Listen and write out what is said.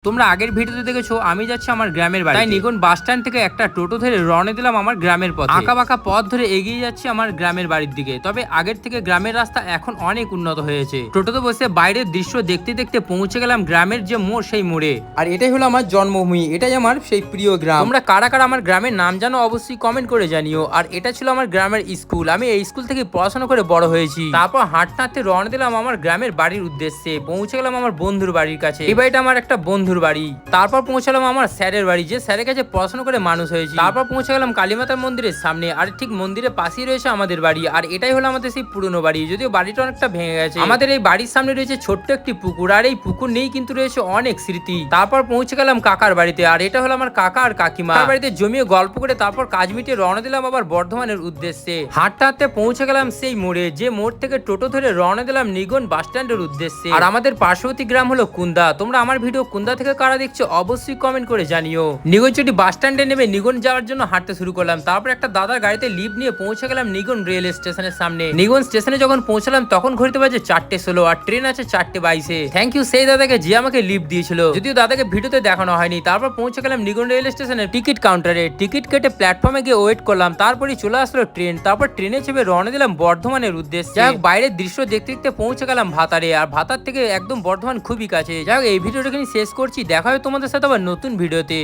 তোমরা আগের ভিডিওতে দেখেছো আমি যাচ্ছি আমার গ্রামের বাড়ি, তাই নিগন বাস স্ট্যান্ড থেকে একটা টোটো ধরে রওনা দিলাম আমার গ্রামের পথে। আঁকা বাঁকা পথ ধরে এগিয়ে যাচ্ছি আমার গ্রামের বাড়ির দিকে। তবে আগের থেকে গ্রামের রাস্তা এখন অনেক উন্নত হয়েছে। টোটোতে বসে বাইরের দৃশ্য দেখতে দেখতে পৌঁছে গেলাম গ্রামের যে মোড়, সেই মোড়ে। আর এটাই হলো আমার জন্মভূমি, এটাই আমার সেই প্রিয় গ্রাম। তোমরা কারা কারা আমার গ্রামের নাম জানো অবশ্যই কমেন্ট করে জানিও। আর এটা ছিল আমার গ্রামের স্কুল, আমি এই স্কুল থেকে পড়াশোনা করে বড় হয়েছি। তারপর হাঁটতে হাঁটতে রওনা দিলাম আমার গ্রামের বাড়ির উদ্দেশ্যে। পৌঁছে গেলাম আমার বন্ধুর বাড়ির কাছে। এই বাড়িটা আমার একটা বন্ধুর বাড়ি। তারপর পৌঁছালাম আমার স্যারের বাড়ি, যে স্যারের কাছে পড়াশোনা করে মানুষ হয়েছি। তারপর পৌঁছে গেলাম কালীমাতার মন্দিরের সামনে, আর ঠিক মন্দিরের পাশেই রয়েছে আমাদের বাড়ি। আর এটাই হলো আমাদের সেই পুরনো বাড়ি, যদিও বাড়িটা অনেকটা ভেঙে গেছে। আমাদের এই বাড়ির সামনে রয়েছে ছোট্ট একটি পুকুর, আর এই পুকুর নেই কিন্তু রয়েছে অনেক স্মৃতি। তারপর পৌঁছে গেলাম কাকার বাড়িতে, আর এটা হলো আমার কাকা আর কাকিমা বাড়িতে জমিয়ে গল্প করে তারপর কাজ মিটিয়ে রওনা দিলাম আবার বর্ধমানের উদ্দেশ্যে। হাঁটতে হাঁটতে পৌঁছে গেলাম সেই মোড়ে, যে মোড় থেকে টোটো ধরে রওনা দিলাম নিগন বাস স্ট্যান্ডের উদ্দেশ্যে। আর আমাদের পার্শ্ববর্তী গ্রাম হলো কুন্দা। তোমরা আমার ভিডিও কুন্দা থেকে কারা দেখছো অবশ্যই কমেন্ট করে জানিও। নিগনচটি বাস স্ট্যান্ডে নেমে নিগন যাওয়ার জন্য হাঁটতে শুরু করলাম। তারপর একটা দাদার গাড়িতে লিফট নিয়ে পৌঁছে গেলাম নিগন রেল স্টেশনের সামনে। নিগন স্টেশনে যখন পৌঁছালাম তখন ঘড়িতে বাজে 4:16 আর ট্রেন আছে 4:22-এ। থ্যাংক ইউ সেই দাদাকে যে আমাকে লিফট দিয়েছিল, যদিও দাদাকে ভিডিওতে দেখানো হয়নি। তারপর পৌঁছে গেলাম নিগন রেল স্টেশনের টিকিট কাউন্টারে। টিকিট কেটে প্ল্যাটফর্মে গিয়ে ওয়েট করলাম। তারপরই চলে আসলো ট্রেন। তারপর ট্রেনে চেপে রওনা দিলাম বর্ধমানের উদ্দেশ্যে। যাই হোক, বাইরের দৃশ্য দেখতে দেখতে পৌঁছে গেলাম ভাতারে। আর ভাতার থেকে একদম বর্ধমান খুবই কাছে। যাই হোক, এই ভিডিওটা শেষ করছি। দেখা হবে তোমাদের সাথে আবার নতুন ভিডিওতে।